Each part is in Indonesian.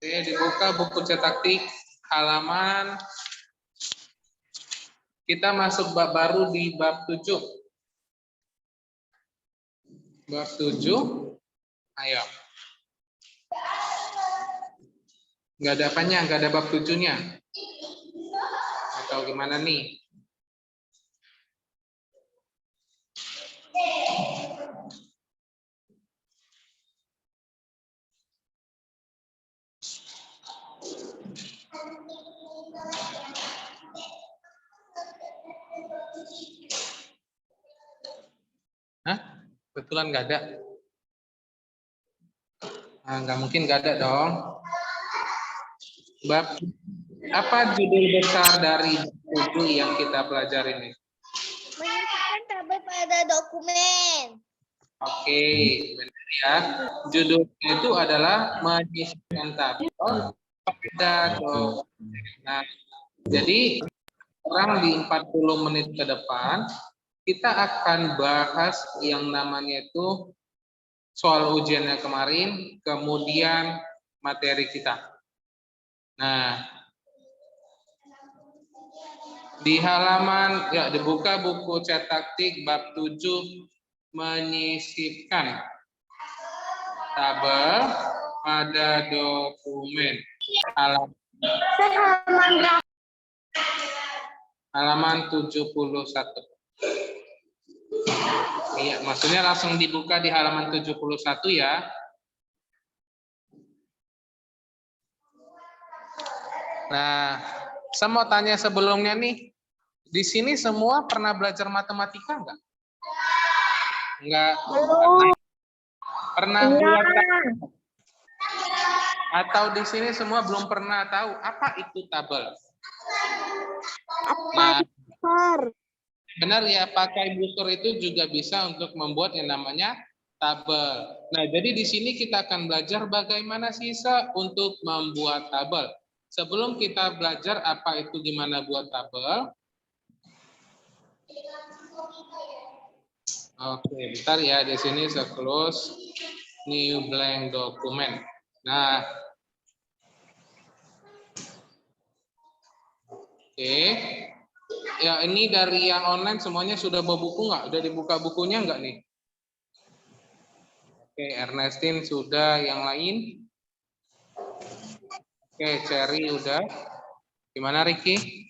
Oke, dibuka buku cetak tik halaman. Kita masuk bab baru di bab 7. Bab 7. Ayo. Nggak ada apanya, nggak ada bab 7-nya. Atau gimana nih? Hah? Betulan nggak ada? Nah, nggak mungkin nggak ada dong. Bab apa judul besar dari buku yang kita pelajari ini? Menyisipkan tabel pada dokumen. Oke, benar ya. Judulnya itu adalah menyisipkan tabel pada dokumen. Nah, jadi kurang di 40 menit ke depan kita akan bahas yang namanya itu soal ujiannya kemarin, kemudian materi kita. Nah, di halaman ya dibuka buku cetak tik bab 7 menyisipkan tabel pada dokumen. Halaman 71. Iya, maksudnya langsung dibuka di halaman 71 ya. Nah, saya mau tanya sebelumnya nih, di sini semua pernah belajar matematika enggak? Enggak. Pernah buat atau di sini semua belum pernah tahu apa itu tabel? Nah, benar ya, pakai busur itu juga bisa untuk membuat yang namanya tabel. Nah, jadi di sini kita akan belajar bagaimana sisa untuk membuat tabel. Sebelum kita belajar apa itu gimana buat tabel. Oke, bentar ya, di sini saya close new blank document. Nah, oke. Ya, ini dari yang online semuanya sudah bawa buku nggak? Udah dibuka bukunya nggak nih? Oke, Ernestine sudah, yang lain? Oke, Cherry udah. Gimana Ricky?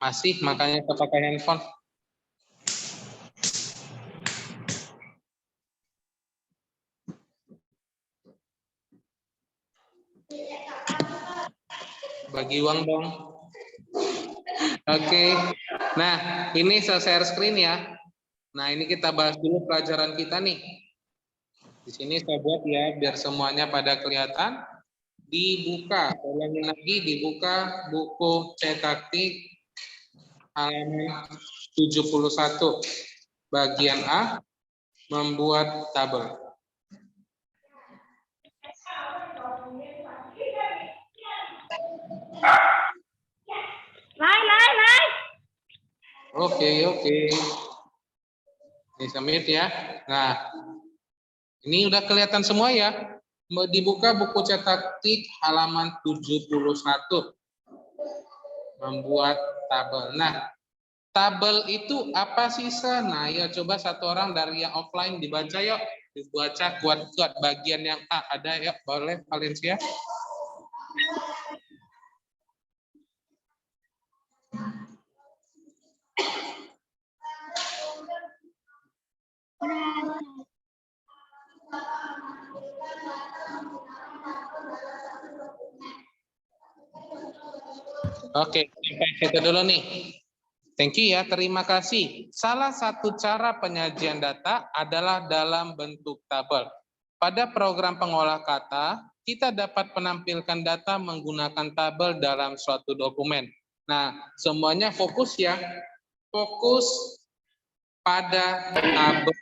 Masih, makanya kita pakai handphone. Bagi uang dong. Oke. Nah, ini saya share screen ya. Nah, ini kita bahas dulu pelajaran kita nih. Di sini saya buat ya, biar semuanya pada kelihatan. Dibuka, ulangin lagi, dibuka buku cetak tik halaman 71. Bagian A, membuat tabel. Oke. Ini submit ya. Nah, ini udah kelihatan semua ya. Dibuka buku cetak tik halaman 71. Membuat tabel. Nah, tabel itu apa sih, Sa? Nah, ya coba satu orang dari yang offline dibaca yuk. Dibaca kuat-kuat bagian yang A ada ya, boleh Valencia. Oke, sampai situ dulu nih. Thank you ya, terima kasih. Salah satu cara penyajian data adalah dalam bentuk tabel. Pada program pengolah kata, kita dapat menampilkan data menggunakan tabel dalam suatu dokumen. Nah, semuanya fokus ya. Fokus pada tabel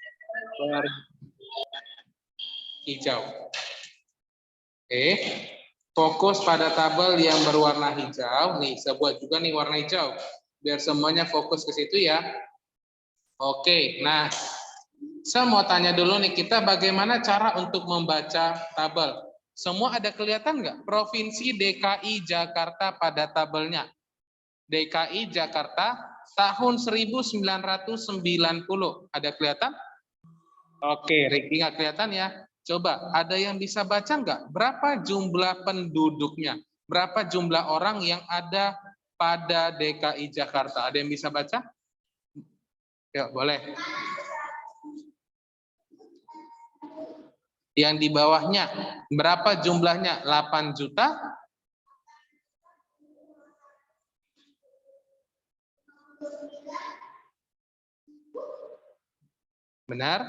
hijau. Oke. Fokus pada tabel yang berwarna hijau. Nih, saya buat juga nih warna hijau. Biar semuanya fokus ke situ ya. Oke, nah saya mau tanya dulu nih, kita bagaimana cara untuk membaca tabel? Semua ada kelihatan nggak? Provinsi DKI Jakarta pada tabelnya. DKI Jakarta tahun 1990. Ada kelihatan? Oke, Ricky nggak kelihatan ya. Coba, ada yang bisa baca nggak? Berapa jumlah penduduknya? Berapa jumlah orang yang ada pada DKI Jakarta? Ada yang bisa baca? Ya, boleh. Yang di bawahnya, berapa jumlahnya? 8 juta? Benar?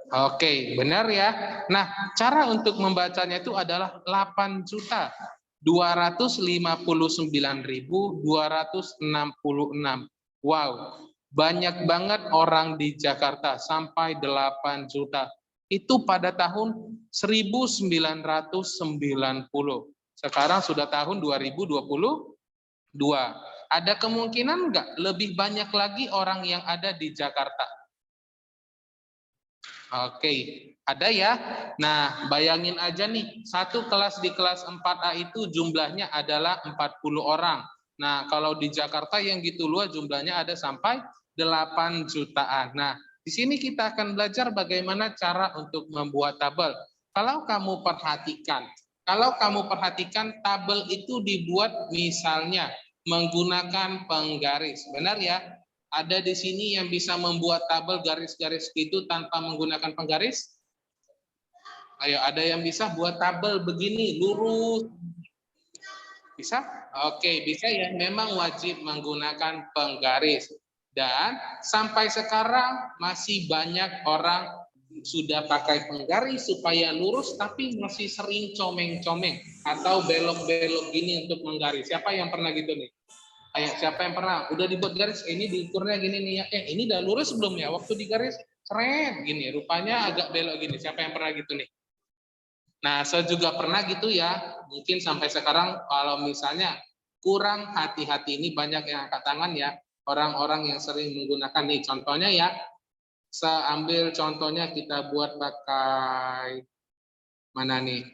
Oke, benar ya. Nah, cara untuk membacanya itu adalah 8 juta 259.266. Wow, banyak banget orang di Jakarta sampai 8 juta. Itu pada tahun 1990. Sekarang sudah tahun 2022. Ada kemungkinan nggak lebih banyak lagi orang yang ada di Jakarta? Oke, ada ya. Nah, bayangin aja nih, satu kelas di kelas 4A itu jumlahnya adalah 40 orang. Nah, kalau di Jakarta yang gitu luas jumlahnya ada sampai 8 jutaan. Nah, di sini kita akan belajar bagaimana cara untuk membuat tabel. Kalau kamu perhatikan tabel itu dibuat misalnya menggunakan penggaris. Benar ya? Ada di sini yang bisa membuat tabel garis-garis itu tanpa menggunakan penggaris? Ayo, ada yang bisa buat tabel begini, lurus? Bisa? Oke, bisa ya. Memang wajib menggunakan penggaris. Dan sampai sekarang masih banyak orang sudah pakai penggaris supaya lurus, tapi masih sering comeng-comeng atau belok-belok gini untuk menggaris. Siapa yang pernah gitu nih? Ayo, siapa yang pernah? Udah dibuat garis, ini diukurnya gini nih ya. Ini udah lurus sebelum ya? Waktu digaris, keren gini. Rupanya agak belok gini. Siapa yang pernah gitu nih? Nah, saya juga pernah gitu ya. Mungkin sampai sekarang kalau misalnya kurang hati-hati, ini banyak yang angkat tangan ya. Orang-orang yang sering menggunakan nih. Contohnya ya, saya ambil contohnya kita buat pakai mana nih?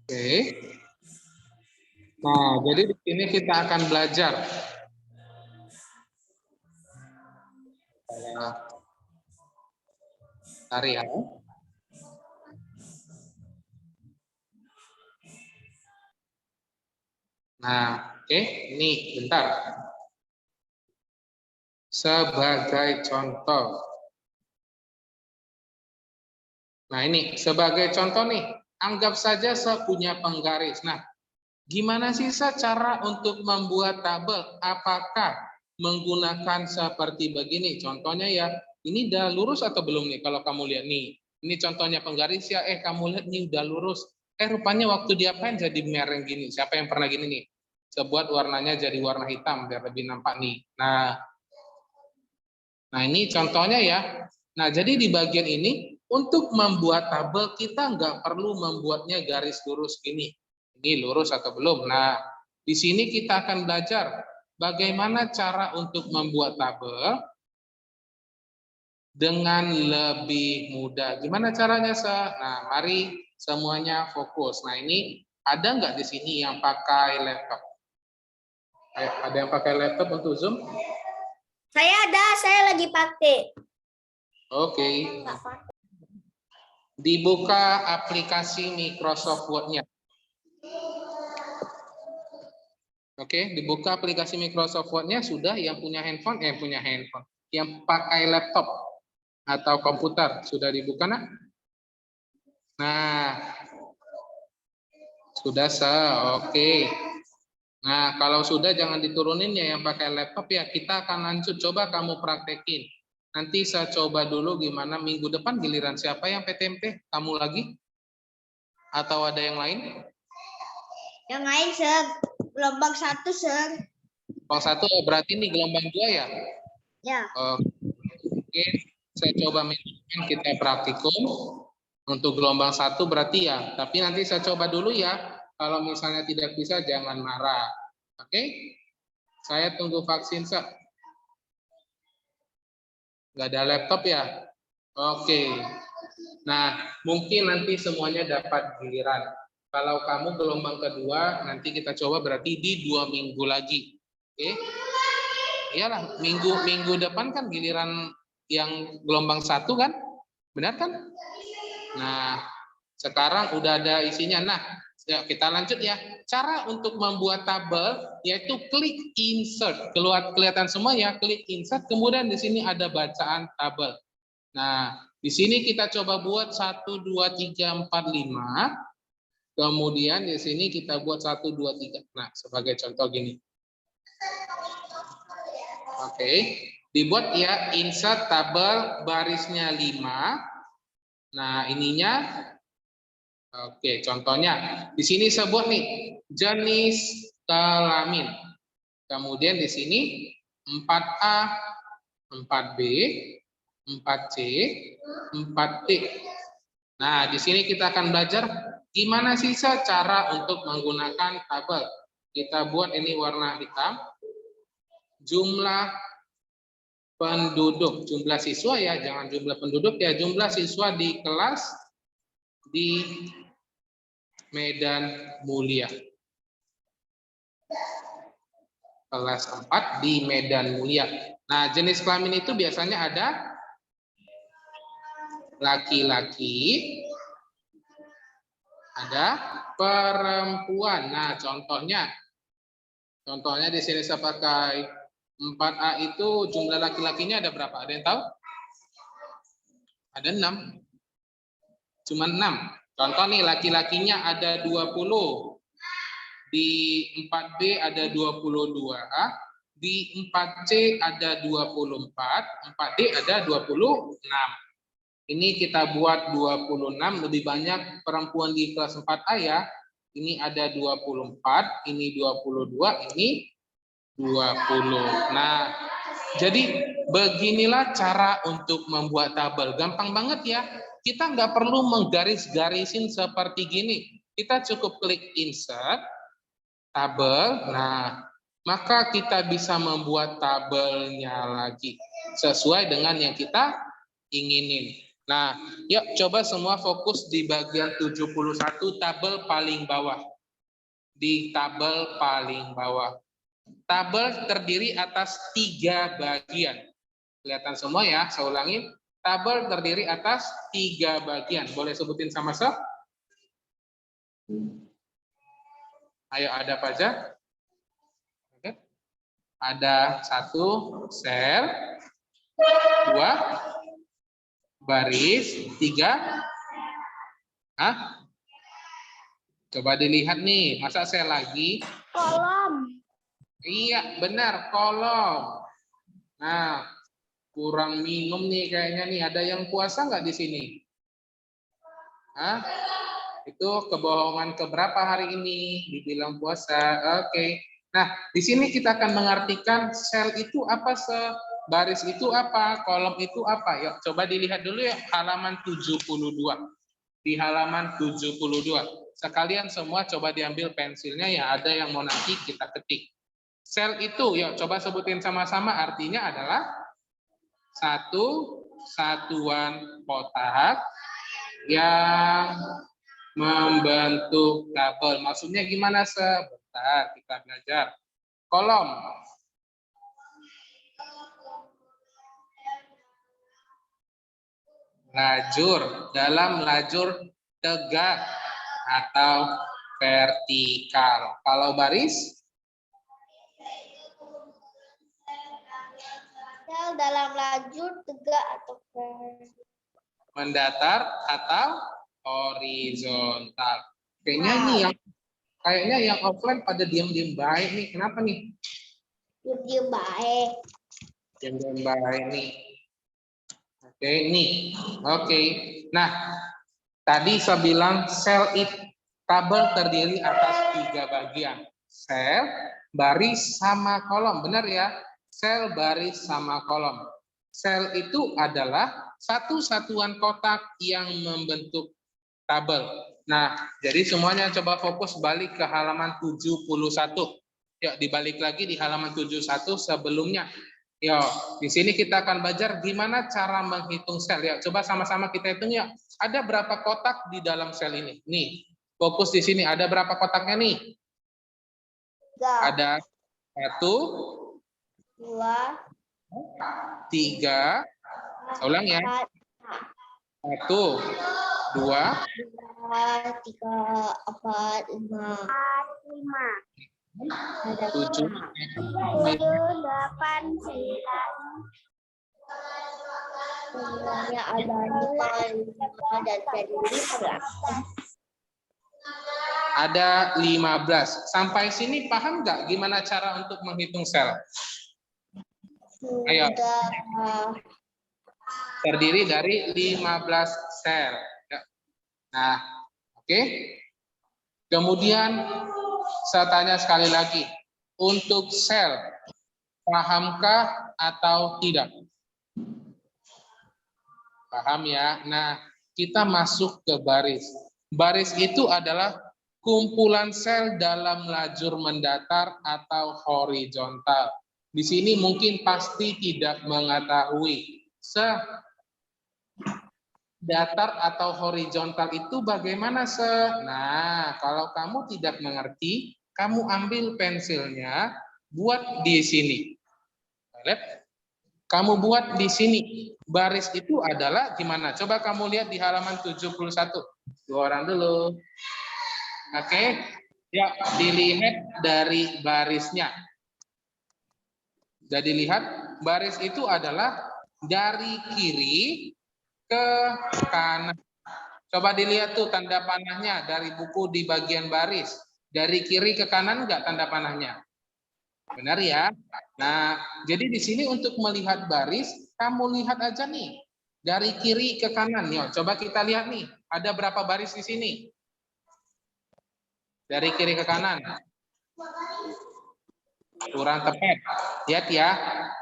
Oke. Nah, jadi di sini kita akan belajar. Tari ya. Nah, oke, ini bentar. Sebagai contoh. Nah, ini sebagai contoh nih, anggap saja saya punya penggaris. Nah, gimana sih cara untuk membuat tabel? Apakah menggunakan seperti begini? Contohnya ya, ini udah lurus atau belum nih? Kalau kamu lihat nih, ini contohnya penggaris ya. Kamu lihat nih udah lurus. Rupanya waktu diapain jadi mereng gini? Siapa yang pernah gini nih? Saya buat warnanya jadi warna hitam biar lebih nampak nih. Nah ini contohnya ya. Nah jadi di bagian ini untuk membuat tabel kita nggak perlu membuatnya garis lurus gini. Ini lurus atau belum. Nah di sini kita akan belajar bagaimana cara untuk membuat tabel dengan lebih mudah. Gimana caranya, Nah mari semuanya fokus. Nah ini ada nggak di sini yang pakai laptop? Ada yang pakai laptop untuk Zoom? Saya lagi pakai. Oke. Dibuka aplikasi Microsoft Word-nya. Oke, dibuka aplikasi Microsoft Word-nya sudah. Yang punya handphone, yang pakai laptop atau komputer sudah dibuka, nak? Nah, sudah oke. Nah, kalau sudah jangan diturunin ya yang pakai laptop ya. Kita akan lanjut. Coba kamu praktekin. Nanti saya coba dulu gimana minggu depan giliran siapa yang PTMP? Kamu lagi? Atau ada yang lain? Yang lain, Sir. Gelombang 1, Sir. Gelombang 1 berarti ini gelombang 2 ya? Ya. Oke, saya coba kita praktikum. Untuk gelombang 1 berarti ya. Tapi nanti saya coba dulu ya. Kalau misalnya tidak bisa jangan marah. Oke? Saya tunggu vaksin, Sir. Nggak ada laptop ya? Oke. Nah, mungkin nanti semuanya dapat giliran. Kalau kamu gelombang kedua, nanti kita coba berarti di 2 minggu lagi. Oke? Iyalah, minggu depan kan giliran yang gelombang 1 kan? Benar kan? Nah, sekarang udah ada isinya. Nah, ya kita lanjut ya. Cara untuk membuat tabel yaitu klik insert. Kelihatan semua ya, klik insert. Kemudian di sini ada bacaan tabel. Nah, di sini kita coba buat 1, 2, 3, 4, 5. Kemudian di sini kita buat 1, 2, 3. Nah, sebagai contoh gini. Oke, dibuat ya insert tabel barisnya 5. Nah, ininya oke, contohnya di sini sebut nih jenis kelamin. Kemudian di sini 4A, 4B, 4C, 4D. Nah, di sini kita akan belajar gimana sih cara untuk menggunakan tabel. Kita buat ini warna hitam. Jumlah penduduk, jumlah siswa ya, jangan jumlah penduduk ya, jumlah siswa di kelas di Medan Mulia. Kelas 4 di Medan Mulia. Nah, jenis kelamin itu biasanya ada laki-laki, ada perempuan. Nah, contohnya di sini saya pakai 4A itu jumlah laki-lakinya ada berapa? Ada yang tahu? Ada 6. Cuma 6. Contoh nih, laki-lakinya ada 20. Di 4B ada 22. Di 4C ada 24. 4D ada 26. Ini kita buat 26, lebih banyak perempuan di kelas 4A ya. Ini ada 24, ini 22, ini 20. Nah, jadi beginilah cara untuk membuat tabel. Gampang banget ya. Kita nggak perlu menggaris-garisin seperti gini. Kita cukup klik insert, tabel. Nah, maka kita bisa membuat tabelnya lagi sesuai dengan yang kita inginin. Nah, yuk coba semua fokus di bagian 71 tabel paling bawah. Di tabel paling bawah. Tabel terdiri atas 3 bagian. Kelihatan semua ya, saya ulangi. Tabel terdiri atas 3 bagian. Boleh sebutin sama-sama? Ayo, ada apa aja? Oke. Ada 1 sel, 2 baris, 3 coba dilihat nih, masa sel lagi? Kolom. Iya, benar, kolom. Nah, kurang minum nih kayaknya nih. Ada yang puasa nggak di sini? Itu kebohongan keberapa hari ini? Dibilang puasa. Oke. Nah, di sini kita akan mengartikan sel itu apa, baris itu apa, kolom itu apa. Yuk, coba dilihat dulu ya, halaman 72. Di halaman 72. Sekalian semua coba diambil pensilnya ya, ada yang mau nanti kita ketik. Sel itu, yuk coba sebutin sama-sama, artinya adalah satu satuan kotak yang membentuk tabel. Maksudnya gimana, sebentar kita belajar. Kolom. Lajur, dalam lajur tegak atau vertikal. Kalau baris? Sel dalam lajur tegak atau Mendatar atau horizontal. Kayaknya yang offline pada diam-diam baik nih. Kenapa nih? diam baik. Diam-diam baik nih. Oke, nih. Oke. Nah, tadi saya bilang sel itu tabel terdiri atas 3 bagian. Sel, baris, sama kolom. Benar ya? Sel, baris, sama kolom. Sel itu adalah satu satuan kotak yang membentuk tabel. Nah, jadi semuanya coba fokus balik ke halaman 71. Yuk, dibalik lagi di halaman 71 sebelumnya. Yo, di sini kita akan belajar gimana cara menghitung sel. Ya, coba sama-sama kita hitung ya. Ada berapa kotak di dalam sel ini? Nih, fokus di sini. Ada berapa kotaknya nih? 3, Ada 1, 2, 3. Ulang ya. 1, 2, 3, 4, 5. 7, 8, 9. Sebenarnya ada 5 dan jadi 15. ada 15. Sampai sini paham nggak gimana cara untuk menghitung sel? Ayo. Sudah. Terdiri dari 15 sel. Ya. Nah, oke. Kemudian saya tanya sekali lagi, untuk sel, pahamkah atau tidak? Paham ya? Nah, kita masuk ke baris. Baris itu adalah kumpulan sel dalam lajur mendatar atau horizontal. Di sini mungkin pasti tidak mengetahui datar atau horizontal itu bagaimana, Nah, kalau kamu tidak mengerti, kamu ambil pensilnya, buat di sini. Lihat, kamu buat di sini. Baris itu adalah gimana? Coba kamu lihat di halaman 71. Dua orang dulu. Oke. Ya, dilihat dari barisnya. Jadi lihat, baris itu adalah dari kiri ke kanan. Coba dilihat tuh tanda panahnya dari buku di bagian baris. Dari kiri ke kanan enggak tanda panahnya? Benar ya? Nah, jadi di sini untuk melihat baris, kamu lihat aja nih. Dari kiri ke kanan. Yuk, coba kita lihat nih. Ada berapa baris di sini? Dari kiri ke kanan. Kurang tepat. Lihat ya.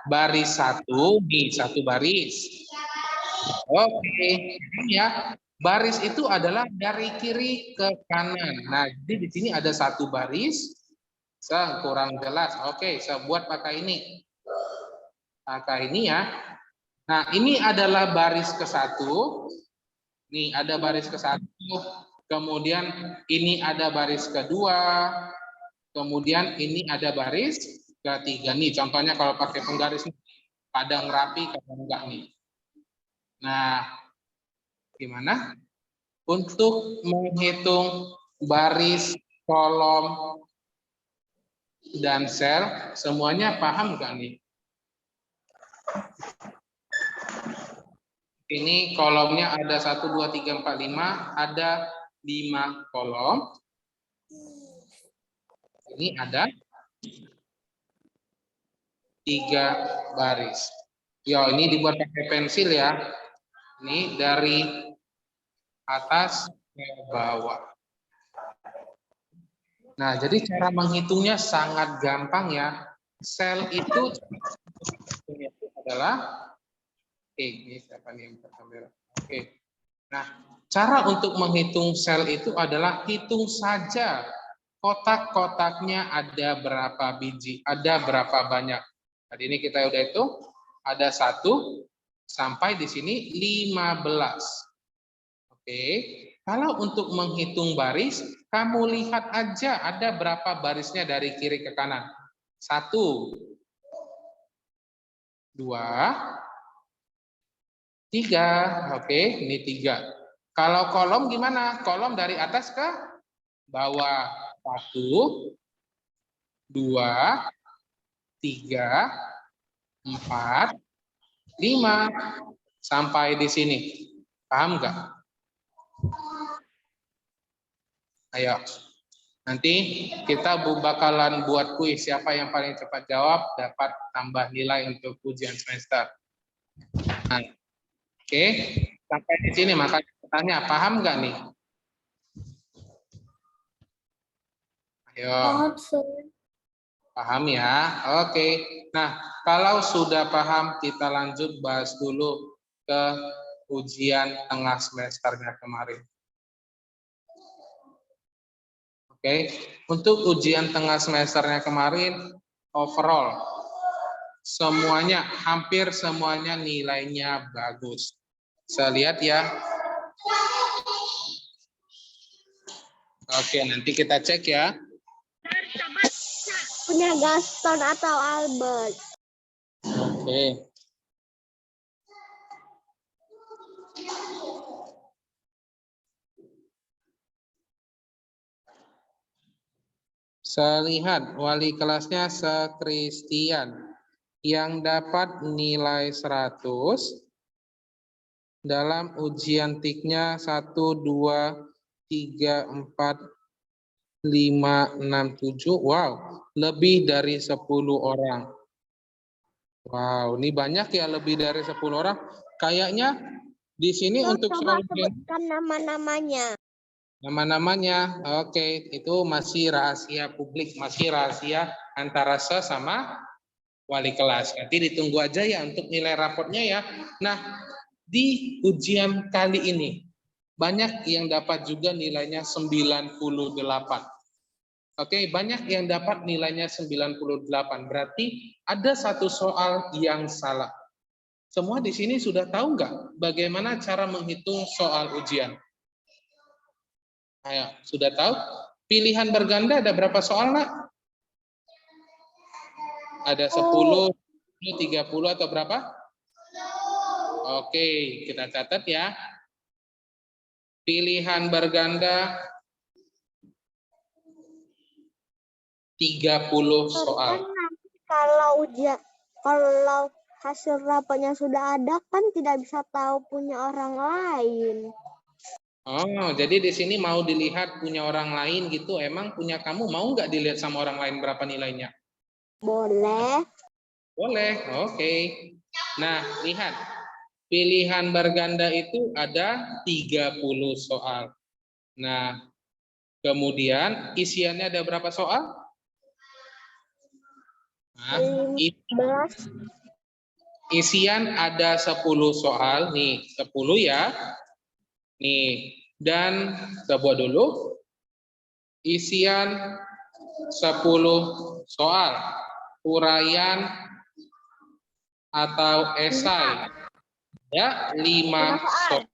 Baris 1, nih 1 baris. Oke, ya. Baris itu adalah dari kiri ke kanan. Nah, jadi di sini ada 1 baris. Kurang jelas. Oke, saya buat pakai ini. Pakai ini ya. Nah, ini adalah baris ke-1. Nih, ada baris ke-1. Kemudian ini ada baris kedua. Kemudian ini ada baris ketiga. Nih, contohnya kalau pakai penggaris kadang rapi, kadang enggak nih. Nah, gimana? Untuk menghitung baris, kolom, dan sel, semuanya paham nggak nih? Ini kolomnya ada 1, 2, 3, 4, 5. Ada 5 kolom. Ini ada 3 baris. Yo, ini dibuat pakai pensil ya. Ini dari atas ke bawah. Nah, jadi cara menghitungnya sangat gampang ya. Sel itu adalah ini siapa nih yang kamera? Oke. Nah, cara untuk menghitung sel itu adalah hitung saja kotak-kotaknya ada berapa biji, ada berapa banyak. Tadi ini kita udah hitung, ada 1 sampai di sini 15. Oke, kalau untuk menghitung baris, kamu lihat aja ada berapa barisnya dari kiri ke kanan. 1, 2, 3. Oke, ini 3. Kalau kolom gimana? Kolom dari atas ke bawah. 1, 2, 3, 4, 5. Sampai di sini. Paham nggak? Ayo. Nanti kita bakalan buat kuis. Siapa yang paling cepat jawab dapat tambah nilai untuk ujian semester. Nah, oke. Sampai di sini makanya tanya, paham nggak nih? Ayo. Paham ya? Oke. Nah, kalau sudah paham, kita lanjut bahas dulu ke ujian tengah semesternya kemarin. Oke, untuk ujian tengah semesternya kemarin, overall semuanya, hampir semuanya nilainya bagus. Saya lihat ya. Oke, nanti kita cek ya. Punya Gaston atau Albert? Oke. Saya lihat wali kelasnya Sekristian yang dapat nilai 100 dalam ujian TIK-nya 1, 2, 3, 4, 5, 6, 7. Wow, lebih dari 10 orang. Wow, ini banyak ya, lebih dari 10 orang. Kayaknya di sini untuk Coba soal sebutkan nama-namanya. nama-namanya, oke, itu masih rahasia publik, masih rahasia antara sama wali kelas. Nanti ditunggu aja ya untuk nilai raportnya ya. Nah, di ujian kali ini banyak yang dapat juga nilainya 98. Oke, banyak yang dapat nilainya 98. Berarti ada satu soal yang salah. Semua di sini sudah tahu nggak bagaimana cara menghitung soal ujian? Ayo, sudah tahu? Pilihan berganda ada berapa soal, Nak? Ada 10, 30 atau berapa? Oke, kita catat ya. Pilihan berganda 30 soal. Kalau kalau hasil rapotnya sudah ada kan tidak bisa tahu punya orang lain. Oh, jadi di sini mau dilihat punya orang lain gitu. Emang punya kamu mau nggak dilihat sama orang lain berapa nilainya? Boleh. Boleh, oke. Nah, lihat. Pilihan berganda itu ada 30 soal. Nah, kemudian isiannya ada berapa soal? Nah, 11. isian ada 10 soal. Nih, 10 ya. Nih, dan coba dulu. Isian 10 soal. Uraian atau esai. Ya, 5 soal.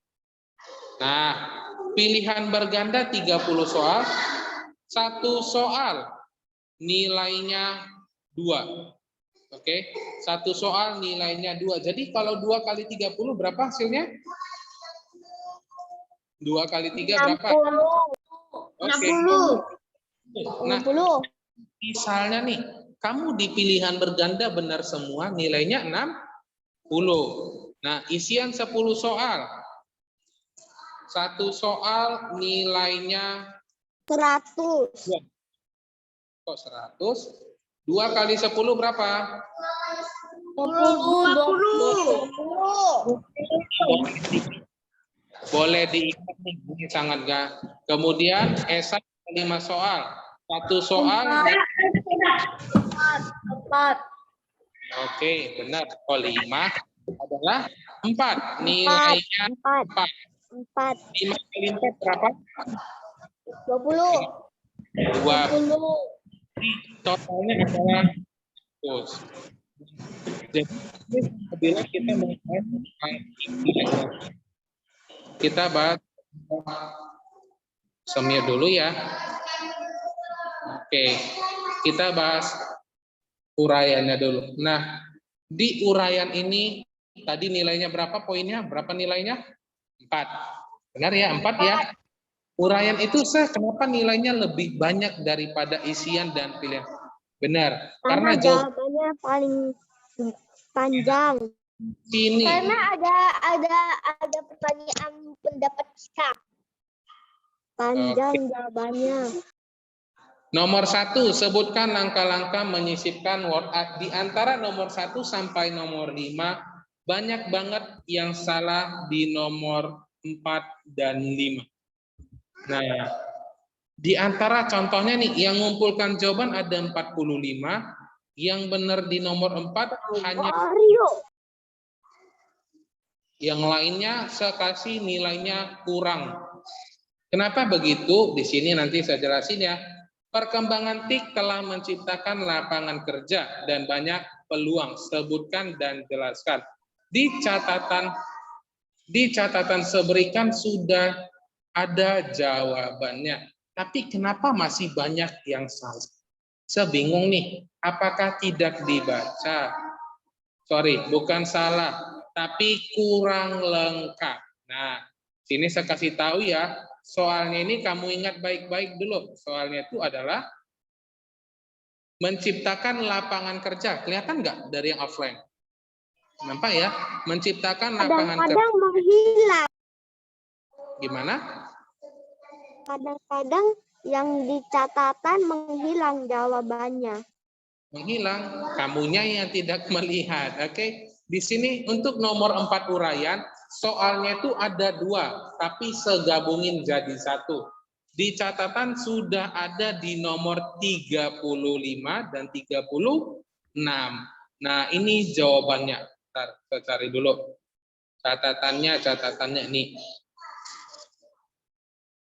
Nah, pilihan berganda 30 soal. Satu soal nilainya 2. Oke, satu soal nilainya 2. Jadi kalau 2 kali 30 berapa hasilnya? 2 kali 3 berapa? 60. Oke. 60. Nah, 60. misalnya nih, kamu di pilihan berganda benar semua, nilainya 60. Nah, isian 10 soal. Satu soal nilainya 100. kok 100? 2 kali 10 berapa? 20. Boleh diingat nih, ini sangat gak. Kemudian esai 5 soal. Satu soal. 4. Oke, benar. Oh, 5 adalah 4. Nilainya 4. 5 kali 4 berapa? 20. 20. Totalnya adalah 100. Jadi, bila kita mengenai kita bahas semir dulu ya. Oke, kita bahas uraiannya dulu. Nah, di uraian ini tadi nilainya berapa poinnya? Berapa nilainya? 4. Benar ya, 4 ya. Uraian itu kenapa nilainya lebih banyak daripada isian dan pilihan? Benar, karena jawabannya paling panjang. Sini. Karena ada pertanyaan pendapat kita. Panjang jawabannya. Nomor 1, sebutkan langkah-langkah menyisipkan word art. Di antara nomor 1 sampai nomor 5, banyak banget yang salah di nomor 4 dan 5. Nah, di antara contohnya nih, yang mengumpulkan jawaban ada 45, yang benar di nomor 4 hanya yang lainnya saya kasih nilainya kurang. Kenapa begitu? Di sini nanti saya jelasin ya. Perkembangan TIK telah menciptakan lapangan kerja dan banyak peluang. Sebutkan dan jelaskan. Di catatan seberikan sudah ada jawabannya. Tapi kenapa masih banyak yang salah? Saya bingung nih, apakah tidak dibaca? Sorry, bukan salah, tapi kurang lengkap. Nah, sini saya kasih tahu ya, soalnya ini kamu ingat baik-baik dulu. Soalnya itu adalah menciptakan lapangan kerja. Kelihatan nggak dari yang offline? Nampak ya? Menciptakan lapangan kerja. Kadang-kadang menghilang. Gimana? Kadang-kadang yang di catatan menghilang jawabannya. Menghilang, kamunya yang tidak melihat. Oke, di sini untuk nomor 4 uraian, soalnya itu ada 2, tapi segabungin jadi 1. Di catatan sudah ada di nomor 35 dan 36. Nah, ini jawabannya. Bentar, saya cari dulu. Catatannya nih.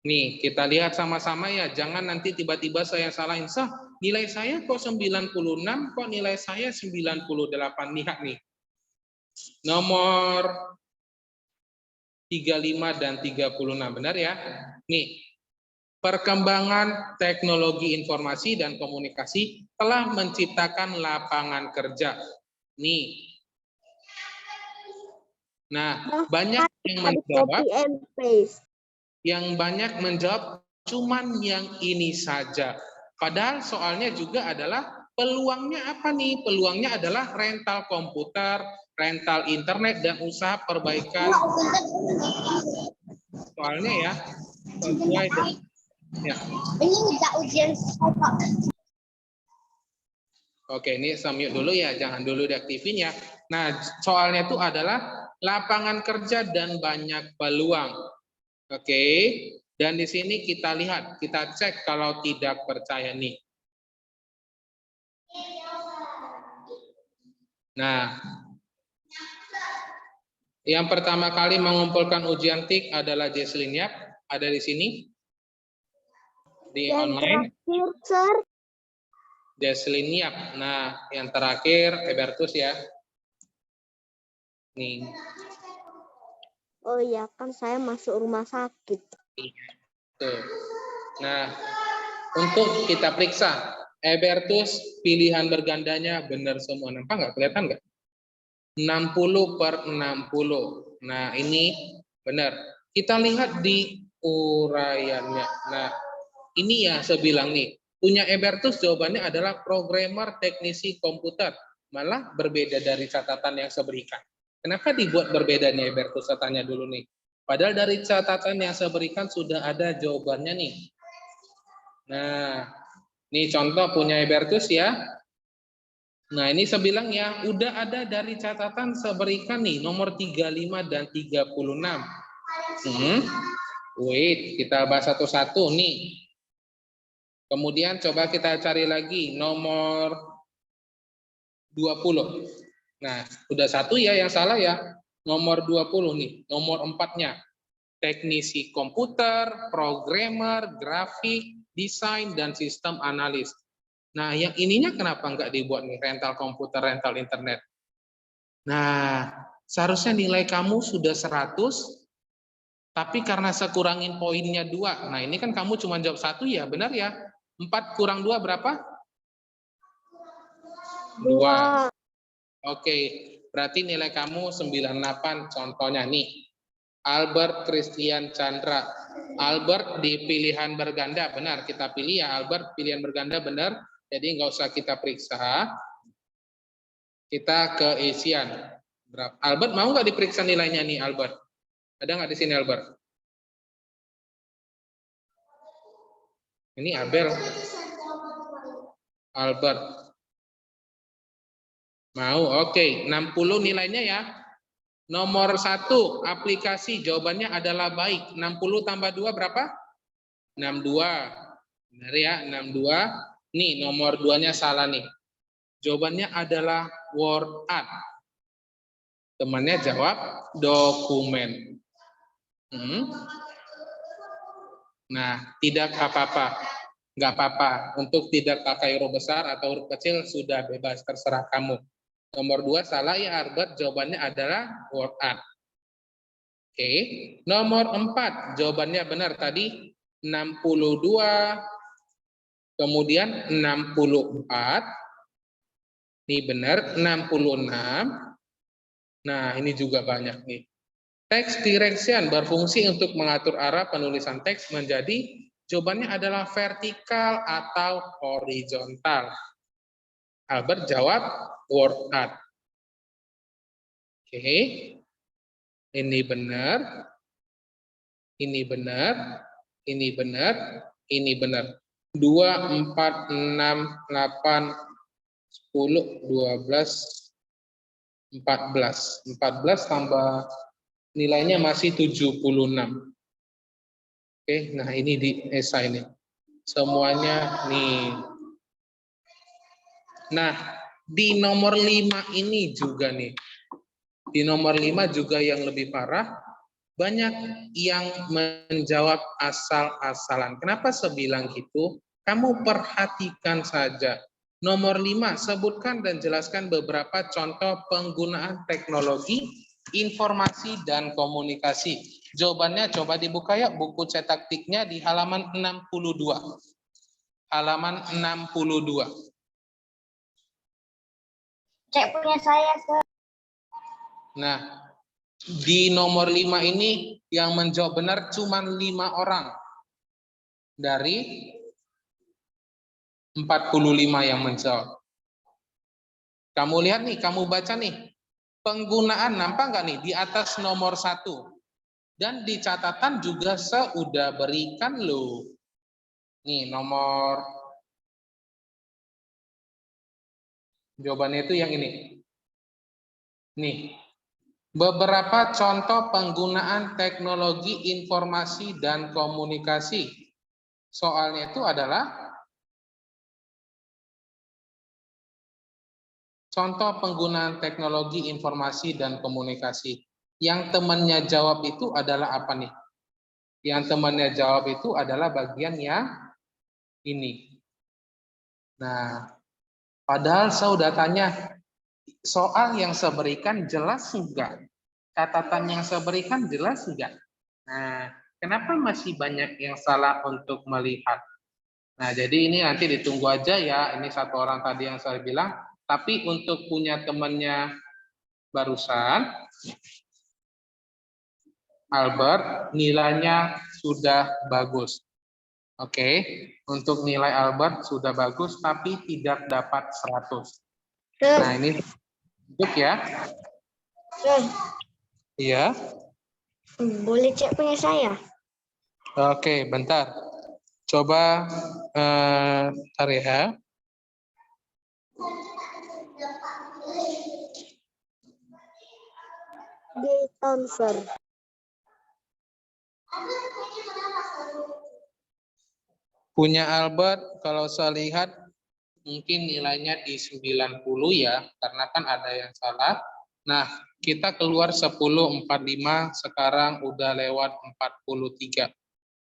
Nih, kita lihat sama-sama ya. Jangan nanti tiba-tiba saya salahin. Nilai saya kok 96, kok nilai saya 98. Lihat nih. Nomor 35 dan 36. Benar ya? Nih. Perkembangan teknologi informasi dan komunikasi telah menciptakan lapangan kerja. Nih. Nah, banyak yang menjawab. Yang banyak menjawab cuman yang ini saja. Padahal soalnya juga adalah peluangnya apa nih? Peluangnya adalah rental komputer, rental internet, dan usaha perbaikan. Soalnya ya, sesuai ya. Ini tidak ujian. Oke, ini saya mute dulu ya, jangan dulu diaktifin ya. Nah, soalnya itu adalah lapangan kerja dan banyak peluang. Oke, dan di sini kita lihat, kita cek kalau tidak percaya nih. Nah, yang pertama kali mengumpulkan ujian TIK adalah Jesslyn Yap, ada di sini di Yang online. terakhir, Sir. Jesslyn Yap. Nah, yang terakhir Ebertus ya. Nih. Oh iya, kan saya masuk rumah sakit. Tuh. Nah, untuk kita periksa, Ebertus pilihan bergandanya benar semua. Nampak nggak? Kelihatan nggak? 60/60. Nah, ini benar. Kita lihat di uraiannya. Nah, ini ya saya bilang nih. Punya Ebertus jawabannya adalah programmer teknisi komputer. Malah berbeda dari catatan yang saya berikan. Kenapa dibuat berbeda nih Ebertus? Saya tanya dulu nih. Padahal dari catatan yang saya berikan sudah ada jawabannya nih. Nah, ini contoh punya Ebertus ya. Nah, ini saya bilang ya, udah ada dari catatan saya berikan nih, nomor 35 dan 36. Wait, kita bahas satu-satu nih. Kemudian coba kita cari lagi nomor 20. Nah, udah satu ya yang salah ya. Nomor 20 nih, nomor 4-nya. Teknisi komputer, programmer, grafik, desain, dan sistem analis. Nah, yang ininya kenapa nggak dibuat nih, rental komputer, rental internet? Nah, seharusnya nilai kamu sudah 100, tapi karena saya kurangin poinnya 2. Nah, ini kan kamu cuma jawab 1 ya, benar ya? 4 kurang 2 berapa? 2. Oke, berarti nilai kamu 98 contohnya nih. Albert Christian Chandra. Albert di pilihan berganda, benar. Kita pilih ya, Albert pilihan berganda benar. Jadi nggak usah kita periksa. Kita ke Asian. Albert mau nggak diperiksa nilainya nih, Albert? Ada nggak di sini, Albert? Ini Abel. Albert. Mau, oke. 60 nilainya ya. Nomor 1, aplikasi. Jawabannya adalah baik. 60 tambah 2 berapa? 62. Benar ya, 62. Nih, nomor 2-nya salah nih. Jawabannya adalah word art. Temannya jawab dokumen. Nah, tidak apa-apa. Nggak apa-apa. Untuk tidak pakai huruf besar atau huruf kecil sudah bebas, terserah kamu. Nomor 2 salah ya Albert, jawabannya adalah word art. Oke, nomor 4 jawabannya benar tadi 62, kemudian 64, ini benar 66. Nah, ini juga banyak nih. Text direction berfungsi untuk mengatur arah penulisan teks menjadi jawabannya adalah vertikal atau horizontal. Albert jawab word art. Oke. Ini benar. Ini benar. Ini benar. Ini benar. 2, 4, 6, 8, 10, 12, 14. 14 tambah nilainya masih 76. Oke, nah ini di esai ini. Semuanya nih. Nah, di nomor 5 ini juga nih. Di nomor 5 juga yang lebih parah, banyak yang menjawab asal-asalan. Kenapa saya bilang gitu? Kamu perhatikan saja. Nomor 5, sebutkan dan jelaskan beberapa contoh penggunaan teknologi, informasi, dan komunikasi. Jawabannya coba dibuka ya, buku cetak tiknya di halaman 62. Halaman 62. Cek punya saya, Sir. Nah, di nomor 5 ini yang menjawab benar cuma 5 orang dari 45 yang menjawab. Kamu lihat nih, kamu baca nih. Penggunaan, nampak nggak nih di atas nomor 1. Dan di catatan juga saya udah berikan loh. Nih nomor, jawabannya itu yang ini. Nih, beberapa contoh penggunaan teknologi informasi dan komunikasi. Soalnya itu adalah contoh penggunaan teknologi informasi dan komunikasi. Yang temannya jawab itu adalah apa nih? Yang temannya jawab itu adalah bagian yang ini. Nah, padahal saya udah tanya, soal yang saya berikan jelas enggak? Catatan yang saya berikan jelas enggak? Nah, kenapa masih banyak yang salah untuk melihat? Nah, jadi ini nanti ditunggu aja ya. Ini satu orang tadi yang saya bilang. Tapi untuk punya temannya barusan, Albert, nilainya sudah bagus. Oke, untuk nilai Albert sudah bagus, tapi tidak dapat 100. Nah, ini duduk ya. Sir, Iya. boleh cek punya saya? Oke, bentar. Coba bentar ya. Dayton, Sir. Punya Albert, kalau saya lihat mungkin nilainya di 90 ya, karena kan ada yang salah. Nah, kita keluar 10.45, sekarang udah lewat 43.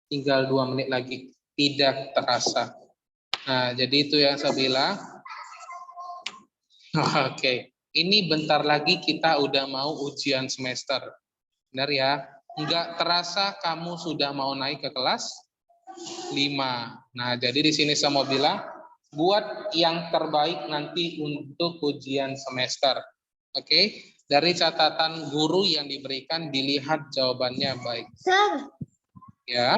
Tinggal 2 menit lagi. Tidak terasa. Nah, jadi itu yang saya bilang. Oke, ini bentar lagi kita udah mau ujian semester. Benar ya? Enggak terasa kamu sudah mau naik ke kelas 5. Nah, jadi di sini saya mau bilang, buat yang terbaik nanti untuk ujian semester. Oke, dari catatan guru yang diberikan dilihat jawabannya baik. Sir, Ya,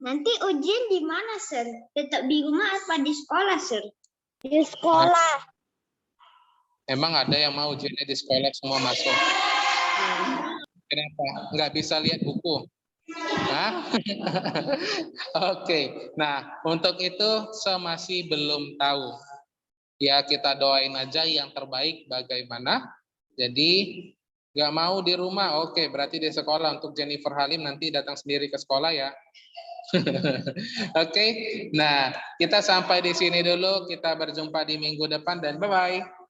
nanti ujian di mana, Sir? Tetap di rumah apa di sekolah, Sir? Di sekolah. emang ada yang mau ujiannya di sekolah semua masuk? Kenapa? Nggak bisa lihat buku? Hah? Oke, nah untuk itu saya masih belum tahu. Ya kita doain aja yang terbaik bagaimana. Jadi nggak mau di rumah, oke berarti di sekolah. Untuk Jennifer Halim nanti datang sendiri ke sekolah ya. Oke, nah kita sampai di sini dulu. Kita berjumpa di minggu depan dan bye-bye.